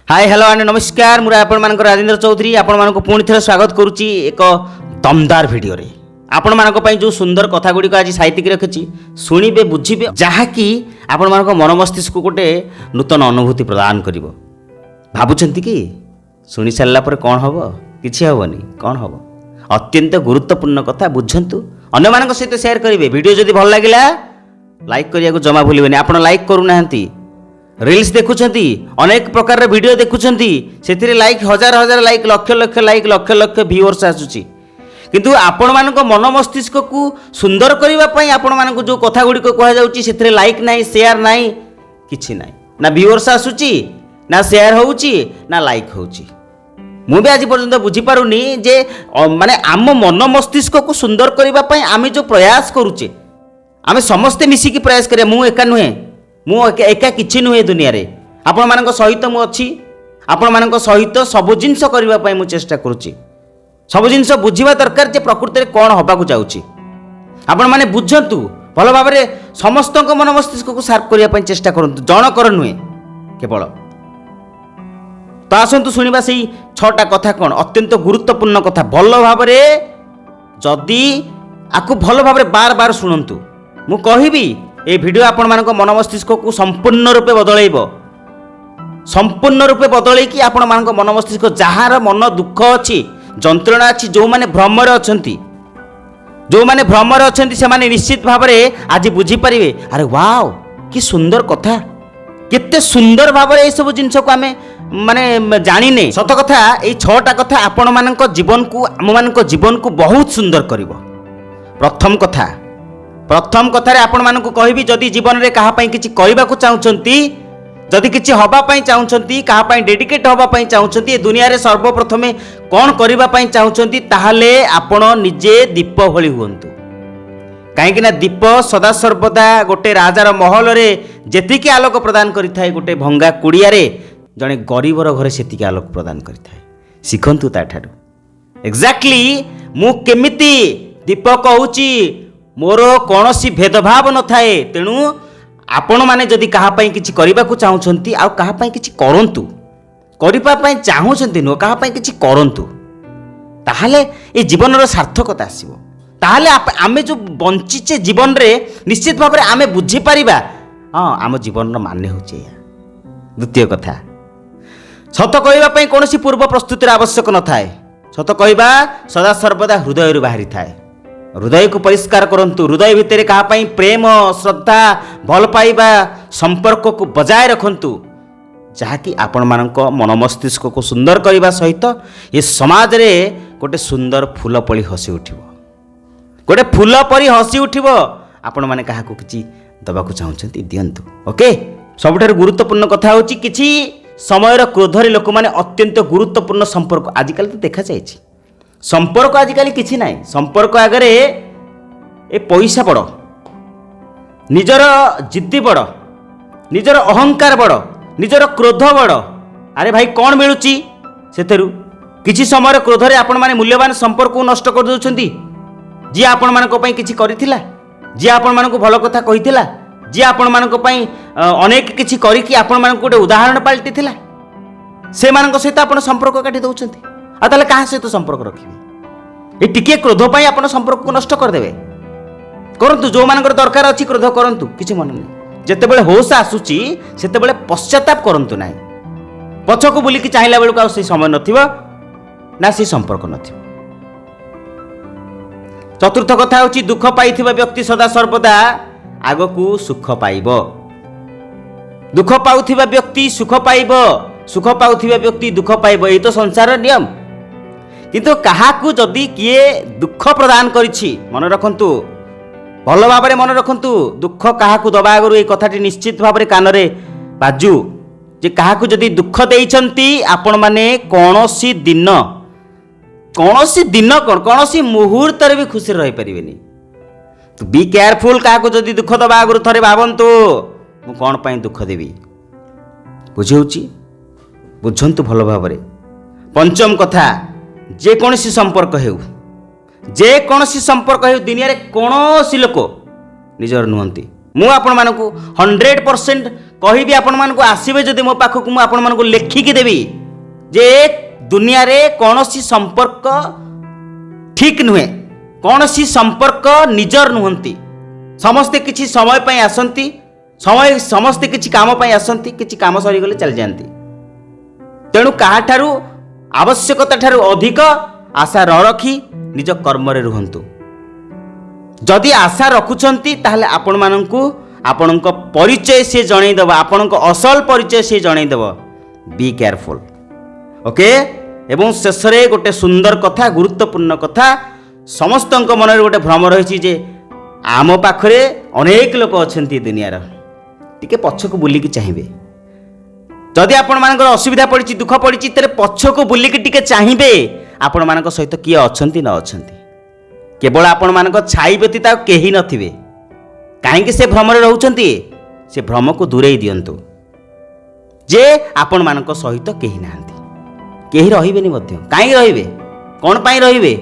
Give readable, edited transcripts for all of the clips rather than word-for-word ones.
Hi hello and नमस्कार मुझे आपण मानक राजेंद्र चौधरी आपण मानक पुणी थे स्वागत करुच्ची एक दमदार वीडियो रे आपण मानक पई जो सुंदर कथा गुडी आज साहित्यिक रखिछि सुनिबे बुझिबे जहाँकि आपण मानक मन मस्तिष्क को गोटे नूतन अनुभूति प्रदान करिवो भाबुछंती कि सुनि सारला पर कोन हबो किछि हबोनी कोन हबो अत्यंत गुरुत्वपूर्ण कथा बुझंतु अन्य मानक सहित शेयर करिवे वीडियो जदि भल लागिला लाइक करिया को जमा भूलिबेनी आपण लाइक करू नाहंती रील्स देखुछंती अनेक प्रकार वीडियो देखुछंती सेथिरे लाइक हजार हजार लाइक लक्ष लक्ष लाइक लक्ष लक्ष व्यूअर्स आसुची किंतु आपण मानको मन मस्तिष्क को सुंदर करिवा पई आपण मानको जो कथा गुडी को कहा जाउची सेथिरे लाइक नाही शेयर नाही किछि नाही ना व्यूअर्स आसुची ना शेयर होउची ना लाइक होउची मु भी आज पर्यंत बुझी पारुनी जे माने आम मन मस्तिष्क को सुंदर करिवा पई आमे जो प्रयास करूचे आमे समस्ते मिसी की प्रयास करिया मु एका नुहे मु एका किछि नुहे दुनिया रे आपण मानक सहित मु अछि आपण मानक सहित सब जिंस करिवा पई मु चेष्टा करूची सब जिंस बुझिबा दरकार जे प्रकृति रे कोन होबा को जाउची आपण माने बुझंतु भलो भाबरे समस्तक मन मस्तिष्क को शार्प करिया पई चेष्टा करंतु जण कर नुहे केवल तो आसंतु सुनिबा सेही छटा कथा कोन अत्यंत गुरुत्वपूर्ण कथा भलो भाबरे जदी आकु भलो भाबरे बार बार सुनंतु मु कहिबी ए वीडियो आपण मानक मन मस्तिष्क को संपूर्ण रूपे बदलैबो संपूर्ण रूपे बदलै कि आपण मानक मन मस्तिष्क जहार मन दुख अछि जंत्रणा अछि जो माने भ्रमर अछंती जो माने भ्रमर अछंती से माने निश्चित भाबरे आज बुझी परिबे अरे वाओ कि सुंदर कथा केते सुंदर भाबरे ए सब जिंस को हमें माने जानि नै सत कथा ए छटा कथा आपण मानक जीवन को हम मानक जीवन को बहुत सुंदर करिवो प्रथम कथार आपण मानक कहबी जदि जीवन में कहा किसी करने को चाहती जदि किसी हवापाई चाहती कहा डेडिकेट हवापाई चाहती दुनिया रे सर्वप्रथम कौन करने चाहती ताहले आपण निजे दीप भली हुंतु कहीं दीप सदा सर्वदा गोटे राजार महल रे जेतिकी आलोक प्रदान करिथाय गोटे भंगा कुड़िया रे जड़े गरीबर घरे सेतिकी आलोक प्रदान करिथाय शिखंतु ताठारु एक्जाक्टली मु केमिति दीप कहूची मोर कौन सी भेदभाव न थाए तेणु आपण माने जदि कहापाई किछि करबा को चाहउछंती आ कहापाई किछि करंतु करबा पई चाहउछंती नो कहापाई किछि करंतु ताहाले ए जीवनर सार्थकता आसीबो ताहाले आमे जो बंचिचे जीवन रे निश्चित भाबरे आमे बुझी परिबा हां आम जीवन रो मान्य होचे द्वितीय कथा सत कहबा पई कोनोसी पूर्व प्रस्तुतिर आवश्यक न थाए सत कहबा सदा सर्वदा हृदय रु बाहरी थाए हृदय को परिष्कार करंतु हृदय भितर कहा प्रेम श्रद्धा भल पाइबा संपर्क को बजाय रखंतु जहाँकि आपण मानक मन मस्तिष्क को सुंदर करने सहित ये समाज रे गोटे सुंदर फूल पड़ी हसी उठिबो गोटे फूल परी हसी उठिबो आपण माने कहा को किछि दबा को चाहउछंती दियंतु ओके सबठार गुरुत्वपूर्ण कथा होछि किछि समयर क्रोधरे लोक माने अत्यंत गुरुत्वपूर्ण संपर्क आजिकल तो देखा जायछि संपर्क आजिकल किछि नाई संपर्क आगरे ए पैसा बड़ निजर जिद्दी बड़ निजर अहंकार बड़ निजर क्रोध बड़ अरे भाई कौन मिलुची सेथरु किछि समय क्रोधरे आपण माने मूल्यवान संपर्क को नष्ट कर दउछंती जी आपण मानक पई किछि करिथिला जी आपण मानक भलो कथा कहिथिला जी आपण मानक पई अनेक किछि करी कि आपण मानक गोटे उदाहरण पाल्टिथिला से मानक सहित आपण संपर्क काटि दउछंती आ ताले कहा सहित संपर्क रखिबे ए टिके क्रोध पई आपण संपर्क को नष्ट कर देबे करंतु जो मानकर दरकार अछि क्रोध करंतु किछि मन नै जेते बेले होश आसुची सेते बेले पश्चाताप करंतु नाही पछको बुली कि चाहिला बेलको आ से समय नथिबो ना से संपर्क नथिबो चतुर्थ कथा होची दुख पाइथिबा व्यक्ति सदा सर्वदा आगकू सुख पाइबो दुख पाउथिबा व्यक्ति सुख पाइबो सुख पाउथिबा व्यक्ति दुख पाइबो ए तो संसार नियम किंतु काहाकू जदि किए दुख प्रदान करिछि मन रखंतु भल भाबरे मन रखंतु दुख काहाकू दबा आगरु ए कथाटी निश्चित भाबरे कानरे बाजू जे काहाकू जदि दुख देइछंती आपण माने कोनोसी दिन कोनोसी मुहूर्त रे भी खुशी रहि परिबेनी तो बी केयरफुल काहाकू जदि दुख दबा आगरु थरे भाबंतु मु कोन पई दुख देबी बुझौची बुझंतु भल भाबरे पंचम कथा जे कोनोसी संपर्क हेउ दुनिया रे कोनोसी लोक निजर नुहंती ମୁଁ ଆପଣମାନଙ୍କୁ 100% କହିବି, ଆପଣମାନଙ୍କୁ ଆସିବେ ଯଦି ମୋ ପାଖକୁ, ମୁଁ ଆପଣମାନଙ୍କୁ ଲେଖିକି ଦେବି ଯେ ଦୁନିଆରେ କୌଣସି ସମ୍ପର୍କ ଠିକ ନୁହେଁ, କୌଣସି ସମ୍ପର୍କ ନିଜର ନୁହନ୍ତି। ସମସ୍ତେ କିଛି ସମୟ ପାଇଁ ଆସନ୍ତି, ସମସ୍ତେ କିଛି କାମ ପାଇଁ ଆସନ୍ତି, କିଛି କାମ ସରିଗଲେ ଚାଲିଯାଆନ୍ତି। ତେଣୁ କାହାଠାରୁ ଆବଶ୍ୟକତା ଠାରୁ ଅଧିକ ଆଶା ନ ରଖି ନିଜ କର୍ମରେ ରୁହନ୍ତୁ। ଯଦି ଆଶା ରଖୁଛନ୍ତି ତାହେଲେ ଆପଣମାନଙ୍କୁ ଆପଣଙ୍କ ପରିଚୟ ସେ ଜଣେଇଦେବ, ଆପଣଙ୍କ ଅସଲ ପରିଚୟ ସେ ଜଣେଇଦେବ। ବି କେୟାରଫୁଲ୍, ଓକେ। ଏବଂ ଶେଷରେ ଗୋଟେ ସୁନ୍ଦର କଥା, ଗୁରୁତ୍ୱପୂର୍ଣ୍ଣ କଥା, ସମସ୍ତଙ୍କ ମନରେ ଗୋଟେ ଭ୍ରମ ରହିଛି ଯେ ଆମ ପାଖରେ ଅନେକ ଲୋକ ଅଛନ୍ତି ଦୁନିଆର। ଟିକେ ପଛକୁ ବୁଲିକି ଚାହିଁବେ। ଯଦି ଆପଣମାନଙ୍କର ଅସୁବିଧା ପଡ଼ିଛି, ଦୁଃଖ ପଡ଼ିଛି, ତେବେ ପଛକୁ ବୁଲିକି ଟିକେ ଚାହିଁବେ ଆପଣମାନଙ୍କ ସହିତ କିଏ ଅଛନ୍ତି ନ ଅଛନ୍ତି। କେବଳ ଆପଣମାନଙ୍କ ଛାଇ ବ୍ୟତୀତ ଆଉ କେହି ନଥିବେ। କାହିଁକି ସେ ଭ୍ରମରେ ରହୁଛନ୍ତି? ସେ ଭ୍ରମକୁ ଦୂରେଇ ଦିଅନ୍ତୁ ଯେ ଆପଣମାନଙ୍କ ସହିତ କେହି ନାହାନ୍ତି, କେହି ରହିବେନି ମଧ୍ୟ। କାହିଁକି ରହିବେ? କ'ଣ ପାଇଁ ରହିବେ?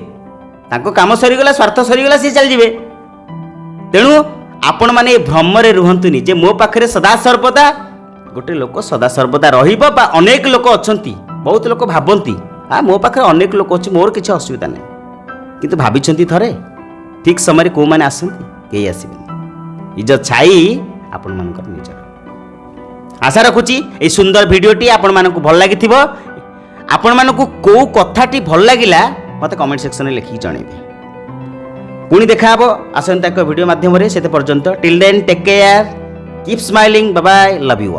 ତାଙ୍କ କାମ ସରିଗଲା, ସ୍ୱାର୍ଥ ସରିଗଲା, ସିଏ ଚାଲିଯିବେ। ତେଣୁ ଆପଣମାନେ ଏ ଭ୍ରମରେ ରୁହନ୍ତୁନି ଯେ ମୋ ପାଖରେ ସଦାସର୍ବଦା ଗୋଟେ ଲୋକ ସଦାସର୍ବଦା ରହିବ, ବା ଅନେକ ଲୋକ ଅଛନ୍ତି। ବହୁତ ଲୋକ ଭାବନ୍ତି ମୋ ପାଖରେ ଅନେକ ଲୋକ ଅଛି, ମୋର କିଛି ଅସୁବିଧା ନାହିଁ। କିନ୍ତୁ ଭାବିଛନ୍ତି ଥରେ ଠିକ୍ ସମୟରେ କେଉଁମାନେ ଆସନ୍ତି? କେହି ଆସିବେନି। ନିଜ ଛାଇ ଆପଣମାନଙ୍କର ନିଜର। ଆଶା ରଖୁଛି এই ସୁନ୍ଦର ଭିଡ଼ିଓଟି ଆପଣମାନଙ୍କୁ ଭଲ ଲାଗିଥିବ। ଆପଣମାନଙ୍କୁ କେଉଁ କଥାଟି ଭଲ ଲାଗିଲା ମୋତେ କମେଣ୍ଟ ସେକ୍ସନରେ ଲେଖିକି ଜଣାଇବେ। ପୁଣି ଦେଖା ହେବ ଆସନ୍ତା ଏକ ଭିଡ଼ିଓ ମାଧ୍ୟମରେ। ସେତେ ପର୍ଯ୍ୟନ୍ତ till then take care, keep smiling, bye bye, love you all.